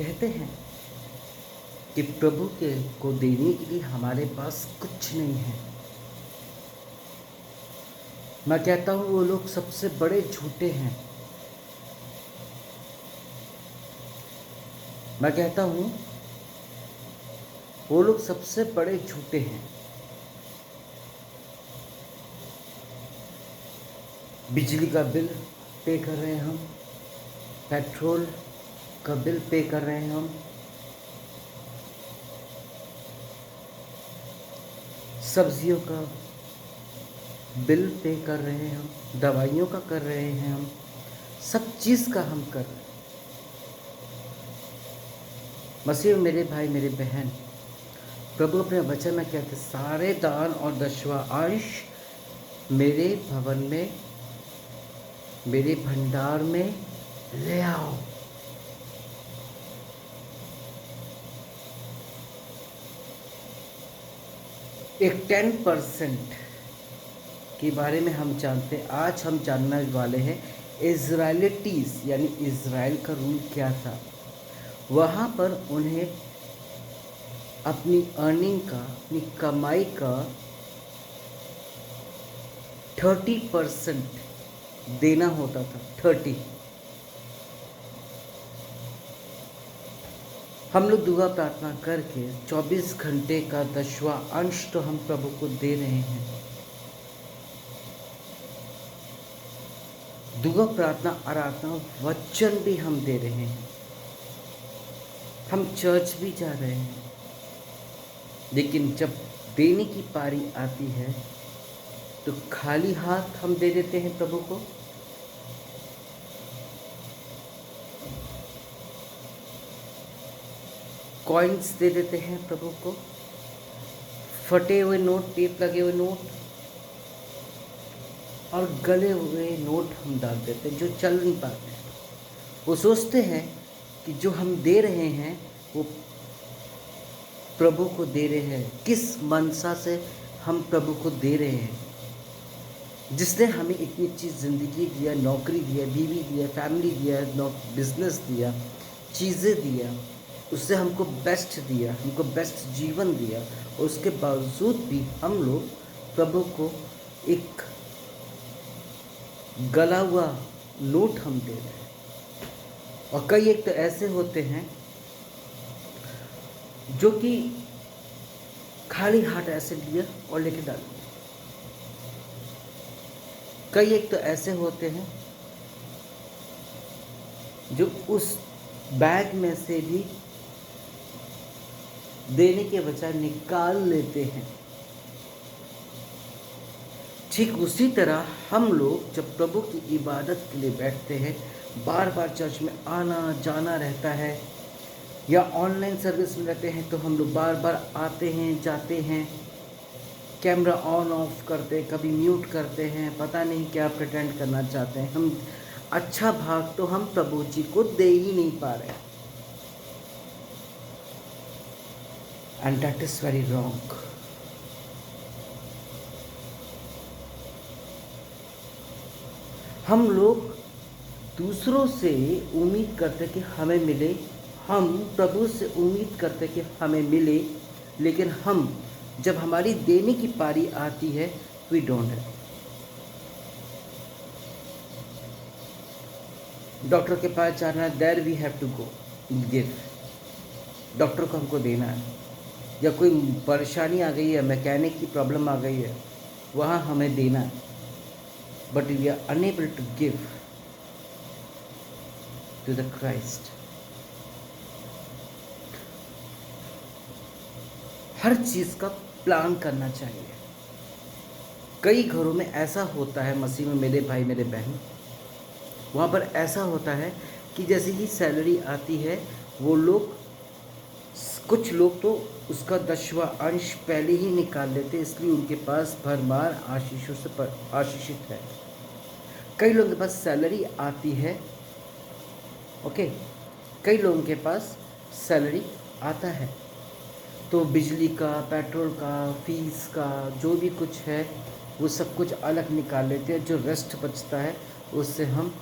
कहते हैं कि प्रभु के को देने के लिए हमारे पास कुछ नहीं है। मैं कहता हूँ वो लोग सबसे बड़े झूठे हैं। मैं कहता हूँ वो लोग सबसे बड़े झूठे हैं। बिजली का बिल पे कर रहे हैं हम, पेट्रोल का बिल पे कर रहे हैं हम, सब्जियों का बिल पे कर रहे हैं हम, दवाइयों का कर रहे हैं हम, सब चीज़ का हम कर रहे हैं। मसीह मेरे भाई मेरे बहन, प्रभु अपने वचन में कहते सारे दान और दसवां अंश मेरे भवन में, मेरे भंडार में ले आओ। एक 10% के बारे में हम जानते हैं। आज हम जानने वाले हैं इज़राइलिटीज़ यानी इज़राइल का रूल क्या था। वहाँ पर उन्हें अपनी अर्निंग का, अपनी कमाई का 30% देना होता था। 30। हम लोग दुआ प्रार्थना करके 24 घंटे का 10वां अंश तो हम प्रभु को दे रहे हैं। दुआ प्रार्थना आराधना वचन भी हम दे रहे हैं। हम चर्च भी जा रहे हैं। लेकिन जब देने की पारी आती है तो खाली हाथ हम दे देते हैं प्रभु को। कॉइन्स दे देते हैं प्रभु को, फटे हुए नोट, टेप लगे हुए नोट और गले हुए नोट हम डाल देते हैं जो चल नहीं पाते। वो सोचते हैं कि जो हम दे रहे हैं वो प्रभु को दे रहे हैं। किस मनसा से हम प्रभु को दे रहे हैं? जिसने हमें इतनी अच्छी ज़िंदगी दिया, नौकरी दिया, बीवी दिया, फैमिली दिया, बिजनेस दिया, चीज़ें दिया, उससे हमको बेस्ट दिया, हमको बेस्ट जीवन दिया, और उसके बावजूद भी हम लोग प्रभु को एक गला हुआ नोट हम दे रहे हैं। और कई एक तो ऐसे होते हैं जो कि खाली हाथ ऐसे लिया और लेके डाल दिया। कई एक तो ऐसे होते हैं जो उस बैग में से भी देने के बजाय निकाल लेते हैं। ठीक उसी तरह हम लोग जब प्रभु की इबादत के लिए बैठते हैं, बार बार चर्च में आना जाना रहता है, या ऑनलाइन सर्विस में रहते हैं, तो हम लोग बार बार आते हैं जाते हैं, कैमरा ऑन ऑफ करते, कभी म्यूट करते हैं, पता नहीं क्या प्रिटेंड करना चाहते हैं। हम अच्छा भाग तो हम प्रभु जी को दे ही नहीं पा रहे, and that is very wrong. हम लोग दूसरों से उम्मीद करते कि हमें मिले, हम प्रभु से उम्मीद करते कि हमें मिले, लेकिन हम जब हमारी देने की पारी आती है वी डोंट हैव। डॉक्टर के पास जाना है, there we have to go give. Doctor को हमको देना है, या कोई परेशानी आ गई है, मैकेनिक की प्रॉब्लम आ गई है, वहाँ हमें देना है, but we are unable to give to the Christ. हर चीज़ का प्लान करना चाहिए। कई घरों में ऐसा होता है, मसीह में मेरे भाई मेरे बहन, वहाँ पर ऐसा होता है कि जैसे ही सैलरी आती है, वो लोग, कुछ लोग तो उसका 10वां अंश पहले ही निकाल लेते, इसलिए उनके पास भरमार आशीषों से आशीषित है। कई लोगों के पास सैलरी आती है, ओके, कई लोगों के पास सैलरी आता है तो बिजली का, पेट्रोल का, फीस का, जो भी कुछ है वो सब कुछ अलग निकाल लेते हैं। जो रेस्ट बचता है उससे हम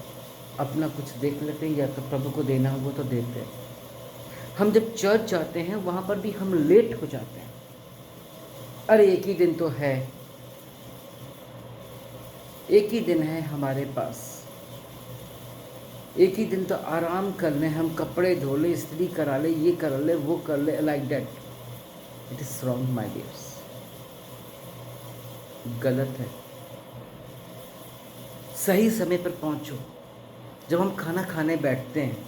अपना कुछ देख लेते हैं, या तो प्रभु को देना हो वो तो देते हैं। हम जब चर्च जाते हैं वहाँ पर भी हम लेट हो जाते हैं। अरे एक ही दिन तो है, एक ही दिन है हमारे पास, एक ही दिन तो आराम कर लें, हम कपड़े धो लें, इस्त्री करा लें, ये कर ले, वो कर ले, like that. It is wrong my dears, गलत है। सही समय पर पहुंचो। जब हम खाना खाने बैठते हैं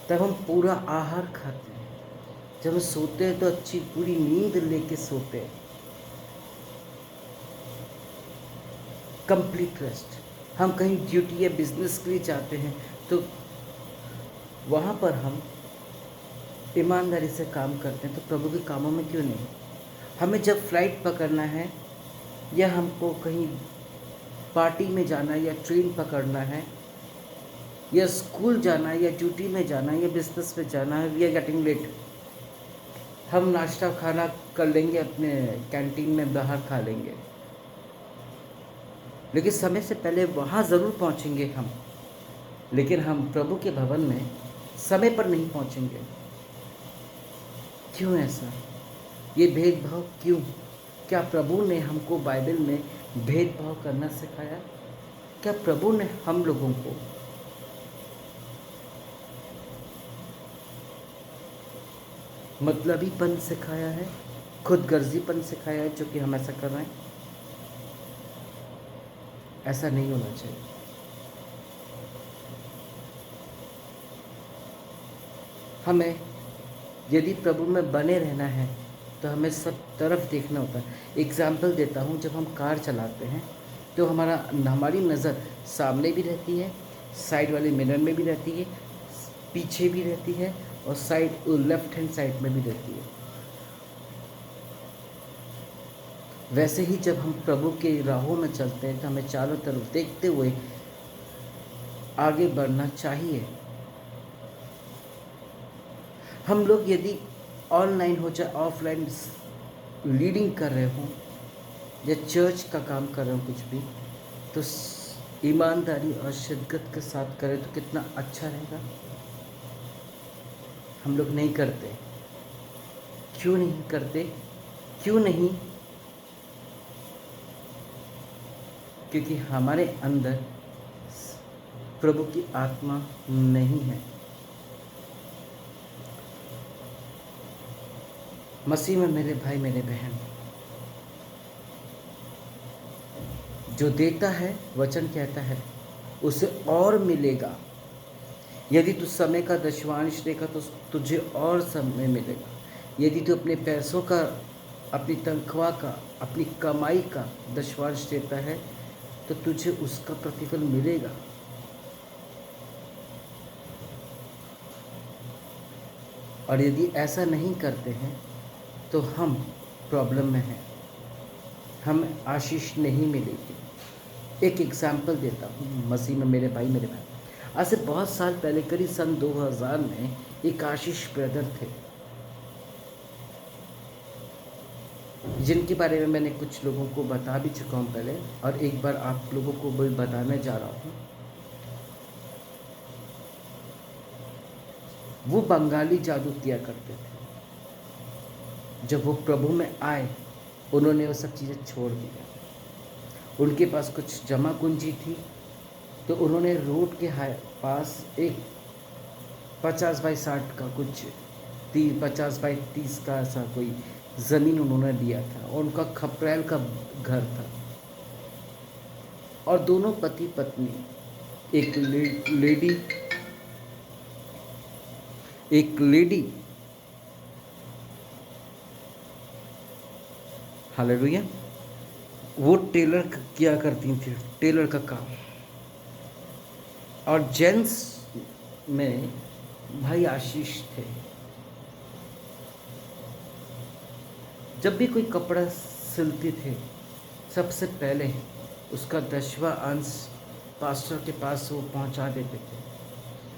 तब हम पूरा आहार खाते हैं, जब हम सोते हैं तो अच्छी पूरी नींद लेके सोते हैं, कंप्लीट रेस्ट। हम कहीं ड्यूटी या बिजनेस के लिए जाते हैं तो वहाँ पर हम ईमानदारी से काम करते हैं, तो प्रभु के कामों में क्यों नहीं? हमें जब फ्लाइट पकड़ना है या हमको कहीं पार्टी में जाना है या ट्रेन पकड़ना है या स्कूल जाना है या ड्यूटी में जाना है या बिजनेस में जाना है, वी आर गेटिंग लेट। हम नाश्ता खाना कर लेंगे, अपने कैंटीन में बाहर खा लेंगे, लेकिन समय से पहले वहाँ ज़रूर पहुँचेंगे हम, लेकिन हम प्रभु के भवन में समय पर नहीं पहुँचेंगे। क्यों ऐसा? ये भेदभाव क्यों? क्या प्रभु ने हमको बाइबल में भेदभाव करना सिखाया? क्या प्रभु ने हम लोगों को मतलबीपन सिखाया है, खुदगर्जीपन सिखाया है, जो कि हम ऐसा कर रहे हैं? ऐसा नहीं होना चाहिए। हमें यदि प्रभु में बने रहना है तो हमें सब तरफ देखना होता है। एग्ज़ाम्पल देता हूँ, जब हम कार चलाते हैं तो हमारी नज़र सामने भी रहती है, साइड वाले मिरर में भी रहती है, पीछे भी रहती है और साइड लेफ्ट हैंड साइड में भी रहती है। वैसे ही जब हम प्रभु के राहों में चलते हैं तो हमें चारों तरफ देखते हुए आगे बढ़ना चाहिए। हम लोग यदि ऑनलाइन हो चाहे ऑफलाइन लीडिंग कर रहे हों या चर्च का काम कर रहे हो कुछ भी, तो ईमानदारी और शिद्दत के साथ करें तो कितना अच्छा रहेगा। हम लोग नहीं करते। क्यों नहीं करते? क्यों नहीं? क्योंकि हमारे अंदर प्रभु की आत्मा नहीं है। मसीह में मेरे भाई मेरे बहन, जो देता है, वचन कहता है उसे और मिलेगा। यदि तू समय का दशवांश देगा तो तुझे और समय मिलेगा। यदि तू अपने पैसों का, अपनी तनख्वाह का, अपनी कमाई का दशवांश देता है तो तुझे उसका प्रतिफल मिलेगा। और यदि ऐसा नहीं करते हैं तो हम प्रॉब्लम में हैं, हम आशीष नहीं मिलेगी। एक एग्जाम्पल देता हूँ, मसीह में मेरे भाई मेरे बहन, आज से बहुत साल पहले करीब सन 2000 में एक आशीष ब्रदर थे, जिनके बारे में मैंने कुछ लोगों को बता भी चुका हूँ पहले, और एक बार आप लोगों को भी बताने जा रहा हूँ। वो बंगाली जादू किया करते थे। जब वो प्रभु में आए, उन्होंने वो सब चीज़ें छोड़ दिया। उनके पास कुछ जमा पूंजी थी, तो उन्होंने रोड के पास एक 50 बाई 60 का कुछ 50 बाई 30 का ऐसा कोई ज़मीन उन्होंने लिया था, और उनका खपरेल का घर था। और दोनों पति पत्नी, एक लेडी हालेलुया, वो टेलर किया करती थी, टेलर का काम। और जेंट्स में भाई आशीष थे। जब भी कोई कपड़ा सिलते थे, सबसे पहले उसका 10वां अंश पास्टर के पास वो पहुंचा देते थे।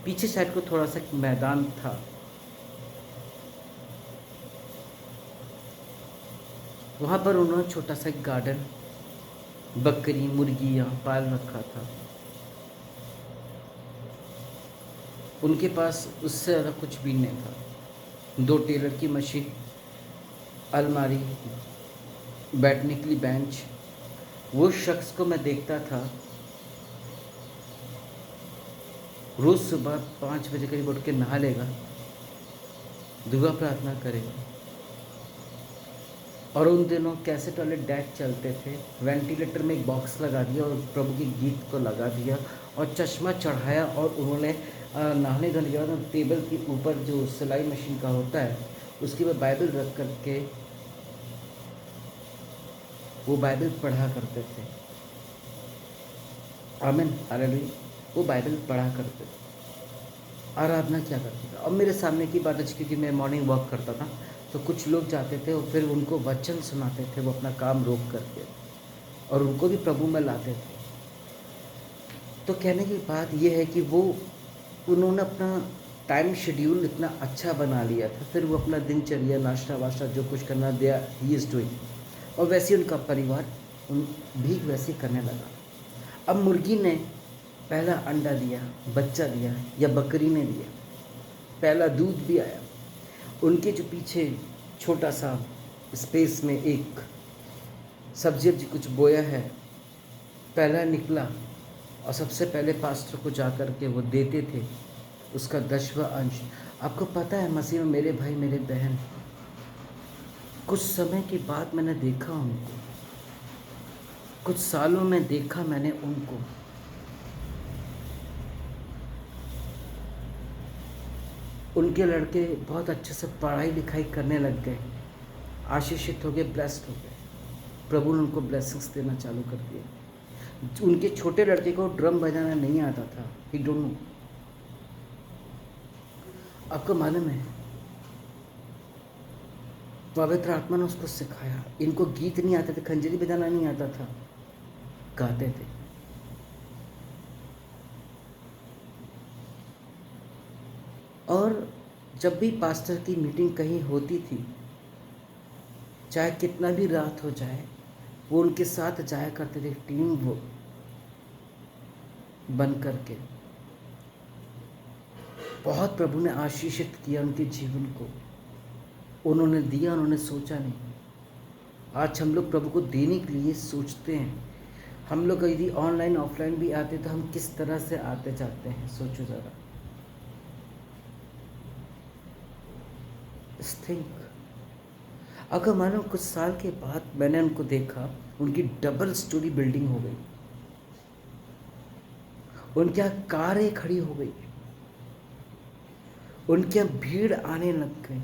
पीछे साइड को थोड़ा सा मैदान था, वहाँ पर उन्होंने छोटा सा एक गार्डन, बकरी मुर्गियाँ पाल रखा था। उनके पास उससे ज़्यादा कुछ भी नहीं था। 2 टेलर की मशीन, अलमारी, बैठने के लिए बेंच। वो शख्स को मैं देखता था, रोज़ सुबह 5 बजे करीब उठ के नहा लेगा, दुआ प्रार्थना करेगा। और उन दिनों कैसे टॉयलेट डैक चलते थे, वेंटिलेटर में एक बॉक्स लगा दिया और प्रभु के गीत को लगा दिया और चश्मा चढ़ाया, और उन्होंने नहाने धोने के बाद टेबल के ऊपर जो सिलाई मशीन का होता है उसके ऊपर बाइबल रख करके वो बाइबल पढ़ा करते थे। आमीन, हालेलुया। वो बाइबल पढ़ा करते थे, आराधना क्या करते थे। अब मेरे सामने की बात है, क्योंकि मैं मॉर्निंग वॉक करता था, तो कुछ लोग जाते थे और फिर उनको वचन सुनाते थे, वो अपना काम रोक करके, और उनको भी प्रभु में लाते थे। तो कहने की बात ये है कि उन्होंने अपना टाइम शेड्यूल इतना अच्छा बना लिया था, फिर वो अपना दिनचर्या, नाश्ता वाश्ता जो कुछ करना दिया, ही इज़ डूइंग, और वैसे उनका परिवार भी वैसे करने लगा। अब मुर्गी ने पहला अंडा दिया, बच्चा दिया, या बकरी ने दिया, पहला दूध भी आया। उनके जो पीछे छोटा सा स्पेस में एक सब्जी कुछ बोया है, पहला निकला, और सबसे पहले पास्टर को जा कर के वो देते थे उसका 10वां अंश। आपको पता है मसीह में मेरे भाई मेरे बहन, कुछ समय के बाद मैंने देखा उनको, कुछ सालों में देखा मैंने उनको, उनके लड़के बहुत अच्छे से पढ़ाई लिखाई करने लग गए, आशीषित हो गए, ब्लेस्ड हो गए। प्रभु ने उनको ब्लेसिंग्स देना चालू कर दिया। उनके छोटे लड़के को ड्रम बजाना नहीं आता था, ही डोंट नो। आपको मालूम है, पवित्र आत्मा ने उसको सिखाया। इनको गीत नहीं आते थे, खंजरी बजाना नहीं आता था, गाते थे। और जब भी पास्टर की मीटिंग कहीं होती थी, चाहे कितना भी रात हो जाए, वो उनके साथ जाया करते थे, टीम वो बन करके। बहुत प्रभु ने आशीषित किया उनके जीवन को, उन्होंने दिया, उन्होंने सोचा नहीं। आज हम लोग प्रभु को देने के लिए सोचते हैं। हम लोग यदि ऑनलाइन ऑफलाइन भी आते तो हम किस तरह से आते जाते हैं, सोचो ज़रा। थिंक, अगर मानो कुछ साल के बाद मैंने उनको देखा, उनकी डबल स्टोरी बिल्डिंग हो गई, उनके यहाँ कारें खड़ी हो गई, उनके यहाँ भीड़ आने लग गई,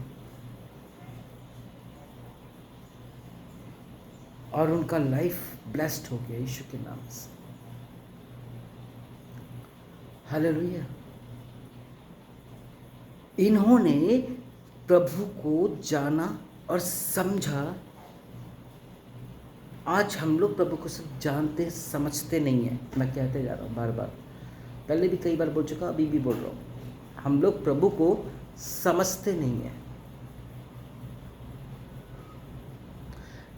और उनका लाइफ ब्लेस्ड हो गया यीशु के नाम से। हालेलुया। इन्होंने प्रभु को जाना और समझा। आज हम लोग प्रभु को सब जानते समझते नहीं हैं। मैं कहते जा रहा हूँ बार बार, पहले भी कई बार बोल चुका, अभी भी बोल रहा हूँ, हम लोग प्रभु को समझते नहीं हैं।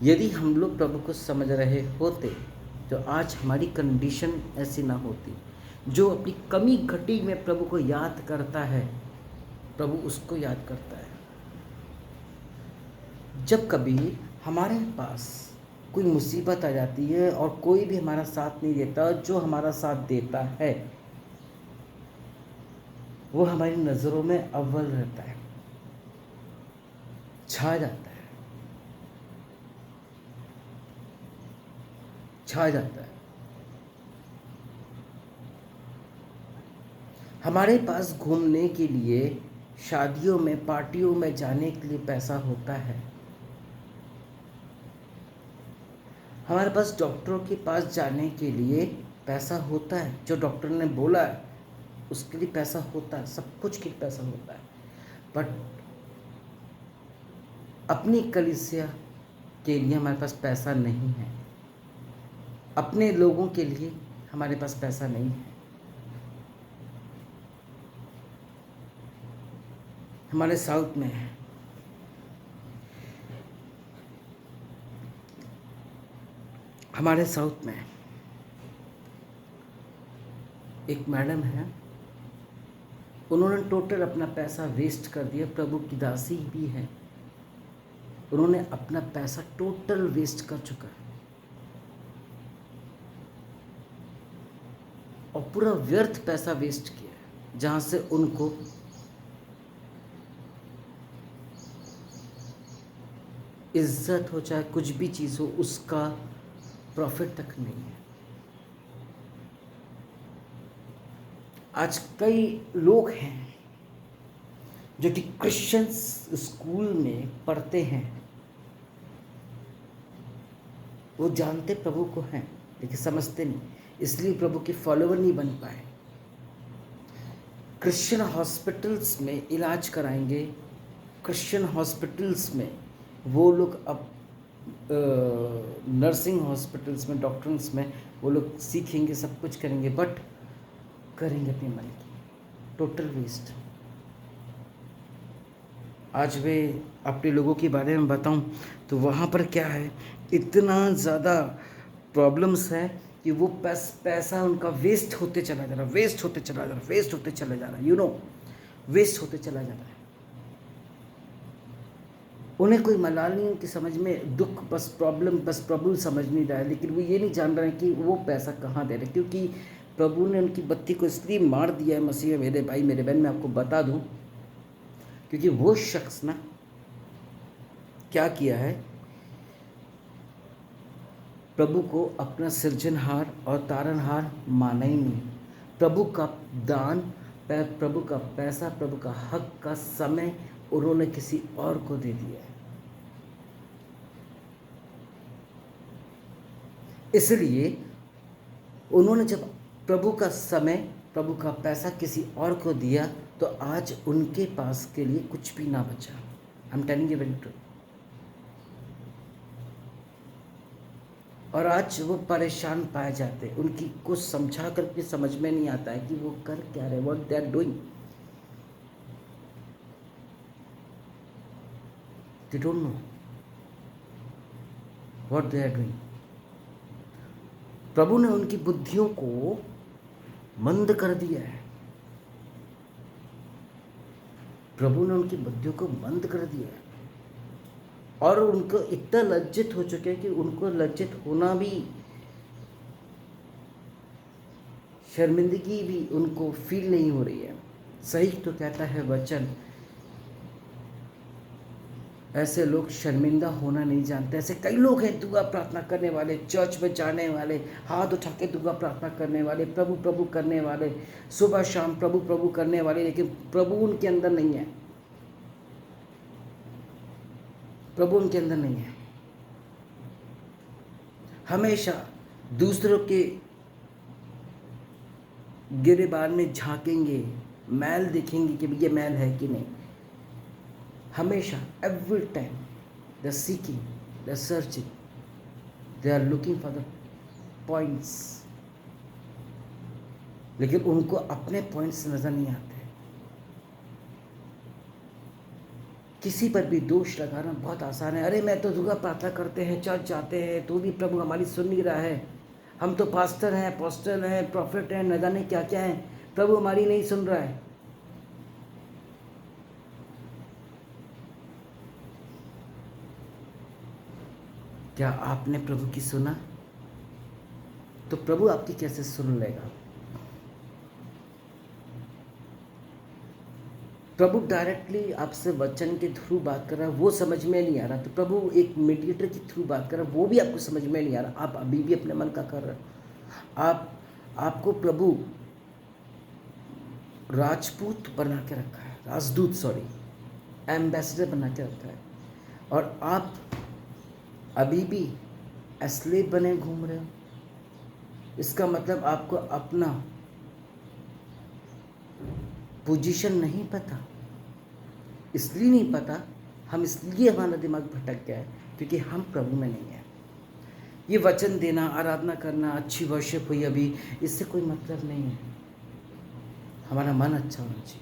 यदि हम लोग प्रभु को समझ रहे होते तो आज हमारी कंडीशन ऐसी ना होती। जो अपनी कमी घटी में प्रभु को याद करता है, प्रभु उसको याद करता है। जब कभी हमारे पास कोई मुसीबत आ जाती है और कोई भी हमारा साथ नहीं देता, जो हमारा साथ देता है वो हमारी नज़रों में अव्वल रहता है, छा जाता है, छा जाता है। हमारे पास घूमने के लिए, शादियों में, पार्टियों में जाने के लिए पैसा होता है। हमारे पास डॉक्टरों के पास जाने के लिए पैसा होता है, जो डॉक्टर ने बोला है उसके लिए पैसा होता है, सब कुछ के लिए पैसा होता है। बट अपनी कलीसिया के लिए हमारे पास पैसा नहीं है, अपने लोगों के लिए हमारे पास पैसा नहीं है। हमारे साउथ में है, हमारे साउथ में एक मैडम है, उन्होंने टोटल अपना पैसा वेस्ट कर दिया। प्रभु की दासी भी है, उन्होंने अपना पैसा टोटल वेस्ट कर चुका है और पूरा व्यर्थ पैसा वेस्ट किया है, जहाँ से उनको इज्जत हो चाहे कुछ भी चीज़ हो उसका प्रॉफिट तक नहीं है। आज कई लोग हैं जो कि क्रिश्चियंस स्कूल में पढ़ते हैं, वो जानते प्रभु को हैं लेकिन समझते नहीं, इसलिए प्रभु के फॉलोवर नहीं बन पाए। क्रिश्चियन हॉस्पिटल्स में इलाज कराएंगे, क्रिश्चियन हॉस्पिटल्स में वो लोग अब नर्सिंग हॉस्पिटल्स में, डॉक्टर्स में वो लोग सीखेंगे, सब कुछ करेंगे, बट करेंगे अपने मन की, टोटल वेस्ट। आज वे अपने लोगों के बारे में बताऊं तो वहाँ पर क्या है, इतना ज़्यादा प्रॉब्लम्स है कि वो पैसा उनका वेस्ट होते चला जा रहा, वेस्ट होते चला जा रहा, वेस्ट होते चला जा रहा, वेस्ट होते चला जा रहा है। उन्हें कोई मलाल नहीं, उनकी समझ में दुख, बस प्रभु समझ नहीं रहा है, लेकिन वो ये नहीं जान रहे हैं कि वो पैसा कहाँ दे रहे, क्योंकि प्रभु ने उनकी बत्ती को इसलिए मार दिया है मसीह में। मेरे भाई मेरे बहन, मैं आपको बता दूं, क्योंकि वो शख्स ना क्या किया है, प्रभु को अपना सृजनहार और तारनहार माना ही नहीं। प्रभु का दान, प्रभु का पैसा, प्रभु का हक का समय उन्होंने किसी और को दे दिया है। इसलिए उन्होंने जब प्रभु का समय, प्रभु का पैसा किसी और को दिया तो आज उनके पास के लिए कुछ भी ना बचा। I am telling you very true. और आज वो परेशान पाए जाते हैं, उनकी कुछ समझा करके समझ में नहीं आता है कि वो कर क्या रहे, what they are doing, they don't know what they are doing. प्रभु ने उनकी बुद्धियों को मंद कर दिया है, प्रभु ने उनकी बुद्धियों को मंद कर दिया है और उनको इतना लज्जित हो चुके हैं कि उनको लज्जित होना भी, शर्मिंदगी भी उनको फील नहीं हो रही है। सही तो कहता है वचन, ऐसे लोग शर्मिंदा होना नहीं जानते। ऐसे कई लोग हैं दुआ प्रार्थना करने वाले, चर्च में जाने वाले, हाथ उठा के दुआ प्रार्थना करने वाले, प्रभु प्रभु करने वाले, सुबह शाम प्रभु प्रभु करने वाले, लेकिन प्रभु उनके अंदर नहीं है, प्रभु उनके अंदर नहीं है। हमेशा दूसरों के गिरेबान में झांकेंगे, मैल देखेंगे कि ये मैल है कि नहीं। हमेशा, every time they are seeking, they are searching, they are looking for the points, लेकिन उनको अपने पॉइंट्स नजर नहीं आते। किसी पर भी दोष लगाना बहुत आसान है। अरे मैं तो दुआ प्रार्थना करते हैं, चर्च जाते हैं, तो भी प्रभु हमारी सुन नहीं रहा है, हम तो पास्टर हैं, अपोस्टल हैं, प्रॉफिट हैं, न जाने क्या क्या हैं, प्रभु हमारी नहीं सुन रहा है। क्या आपने प्रभु की सुना? तो प्रभु आपकी कैसे सुन लेगा? प्रभु डायरेक्टली आपसे वचन के थ्रू बात कर रहा है, वो समझ में नहीं आ रहा, तो प्रभु एक मीडिएटर के थ्रू बात कर रहा है, वो भी आपको समझ में नहीं आ रहा, आप अभी भी अपने मन का कर रहे हो। आपको प्रभु राजपूत बना के रखा है, राजदूत, सॉरी, एम्बेसडर बना के रखा है, और आप अभी भी एस्लेव बने घूम रहे हो। इसका मतलब आपको अपना पोजीशन नहीं पता। इसलिए नहीं पता, हम इसलिए हमारा दिमाग भटक गया है क्योंकि हम प्रभु में नहीं है। ये वचन देना, आराधना करना, अच्छी वर्शिप हुई अभी, इससे कोई मतलब नहीं है। हमारा मन अच्छा होना चाहिए।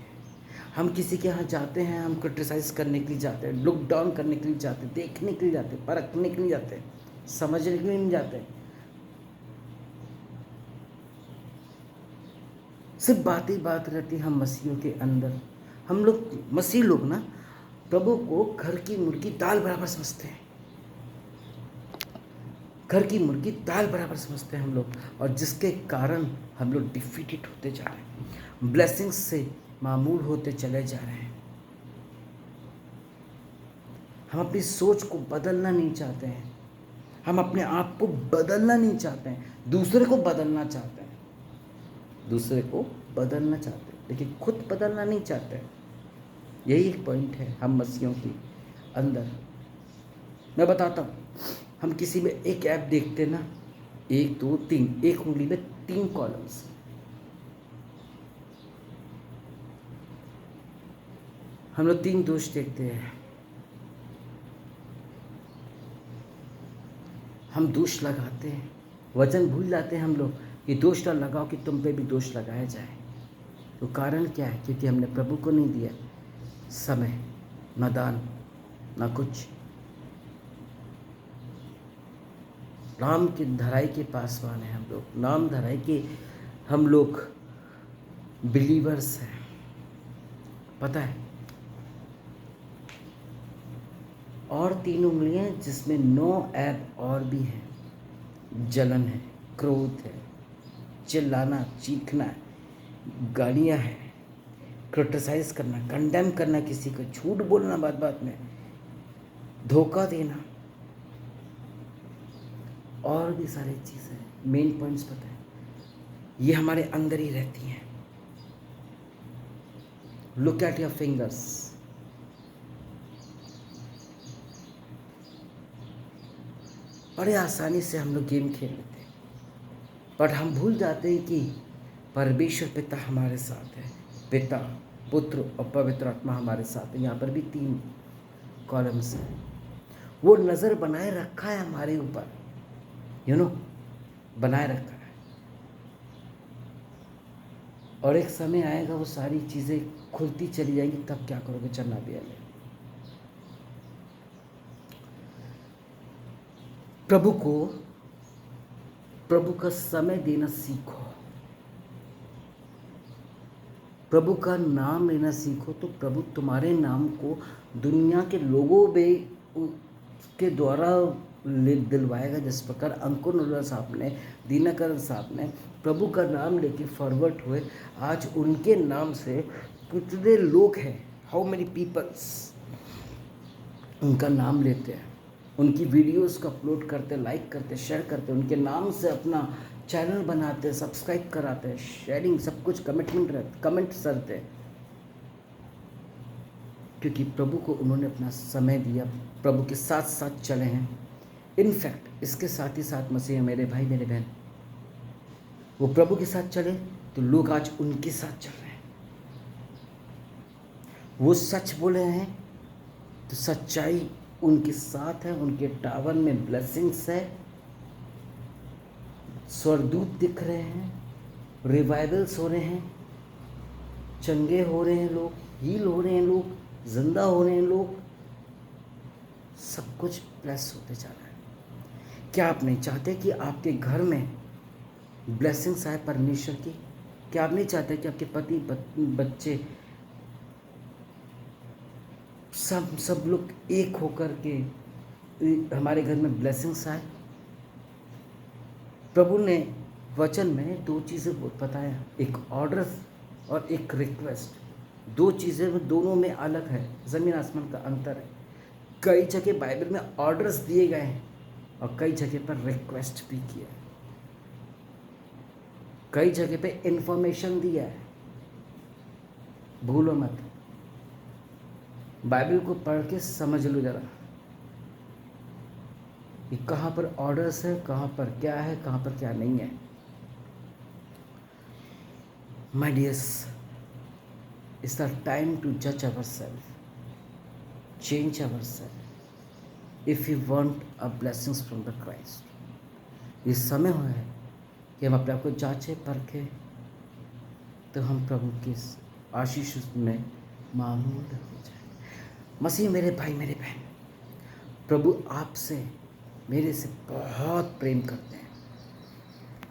हम किसी के यहाँ जाते हैं, हम क्रिटिसाइज करने के लिए जाते हैं, लुक डाउन करने के लिए जाते हैं, देखने के लिए जाते हैं, परखने के लिए जाते हैं, समझने के लिए नहीं जाते हैं। सिर्फ बात ही बात रहती हम मसीहों के अंदर। हम लोग मसीह लोग ना प्रभु को घर की मुर्गी दाल बराबर समझते हैं, घर की मुर्गी दाल बराबर समझते हैं हम लोग, और जिसके कारण हम लोग डिफीटेड होते जा रहे हैं, ब्लेसिंग्स से मामूल होते चले जा रहे हैं। हम अपनी सोच को बदलना नहीं चाहते हैं, हम अपने आप को बदलना नहीं चाहते हैं, दूसरे को बदलना चाहते हैं, दूसरे को बदलना चाहते हैं, लेकिन खुद बदलना नहीं चाहते हैं। यही एक पॉइंट है हम मसीहों के अंदर। मैं बताता हूँ, हम किसी में एक ऐप देखते ना, 1 2 3, एक उंगली में 3 कॉलम्स। हम लोग 3 दोष देखते हैं, हम दोष लगाते हैं, वचन भूल जाते हैं हम लोग कि दोष ना लगाओ कि तुम पे भी दोष लगाया जाए। तो कारण क्या है? क्योंकि हमने प्रभु को नहीं दिया समय, ना दान, ना कुछ। नाम की धराई के पासवान हैं हम लोग, नाम धराई के हम लोग बिलीवर्स हैं, पता है। और 3 उंगलियां जिसमें 9 ऐप और भी हैं। जलन है, क्रोध है, चिल्लाना, चीखना, गालियां हैं, क्रिटिसाइज करना, कंडेम करना किसी को, झूठ बोलना बात बात में, धोखा देना, और भी सारी चीज़ें, मेन पॉइंट्स पता है, ये हमारे अंदर ही रहती हैं। Look at your fingers. बड़े आसानी से हम लोग गेम खेल लेते हैं, बट हम भूल जाते हैं कि परमेश्वर पिता हमारे साथ है, पिता, पुत्र और पवित्र आत्मा हमारे साथ है। यहाँ पर भी 3 कॉलम्स हैं। वो नज़र बनाए रखा है हमारे ऊपर, बनाए रखा है। और एक समय आएगा वो सारी चीज़ें खुलती चली जाएंगी, तब क्या करोगे चन्ना बिया में। प्रभु का समय देना सीखो, प्रभु का नाम लेना सीखो, तो प्रभु तुम्हारे नाम को दुनिया के लोगों के द्वारा दिलवाएगा। जिस प्रकार अंकुर नल्ला साहब ने, दीनाकरण साहब ने प्रभु का नाम लेके फॉरवर्ड हुए, आज उनके नाम से कितने लोग हैं, हाउ मेनी पीपल्स उनका नाम लेते हैं, उनकी वीडियोस को अपलोड करते, लाइक करते, शेयर करते, उनके नाम से अपना चैनल बनाते, सब्सक्राइब कराते, शेयरिंग, सब कुछ कमेंट्स करते हैं, क्योंकि प्रभु को उन्होंने अपना समय दिया, प्रभु के साथ साथ चले हैं। इनफैक्ट इसके साथ ही साथ मसीह मेरे भाई मेरे बहन, वो प्रभु के साथ चले तो लोग आज उनके साथ चल रहे हैं। वो सच बोले हैं तो सच्चाई उनके साथ है, उनके टावर में ब्लेसिंग्स है, स्वर्गदूत दिख रहे हैं, रिवाइवल्स हो रहे हैं, चंगे हो रहे हैं लोग, हील हो रहे हैं लोग, जिंदा हो रहे हैं लोग, सब कुछ ब्लेस होते जा रहा है। क्या आप नहीं चाहते कि आपके घर में ब्लेसिंग्स आए परमेश्वर की? क्या आप नहीं चाहते कि आपके पति बच्चे सब लोग एक होकर के हमारे घर में ब्लेसिंग्स आए? प्रभु ने वचन में 2 चीज़ें बताया, एक ऑर्डर और एक रिक्वेस्ट। 2 चीज़ें दोनों में अलग है, ज़मीन आसमान का अंतर है। कई जगह बाइबल में ऑर्डर्स दिए गए हैं और कई जगह पर रिक्वेस्ट भी किया है, कई जगह पे इंफॉर्मेशन दिया है। भूलो मत, बाइबल को पढ़ के समझ लो जरा कि कहाँ पर ऑर्डर्स है, कहाँ पर क्या है, कहाँ पर क्या नहीं है। My dears, it's the time to जज ourself, change ourself if you want a blessings from the Christ. ये समय हुआ है कि हम अपने आप को जांचें परखें, तो हम प्रभु के आशीष में मामूल हो जाए। मसीह मेरे भाई मेरे बहन, प्रभु आपसे, मेरे से बहुत प्रेम करते हैं।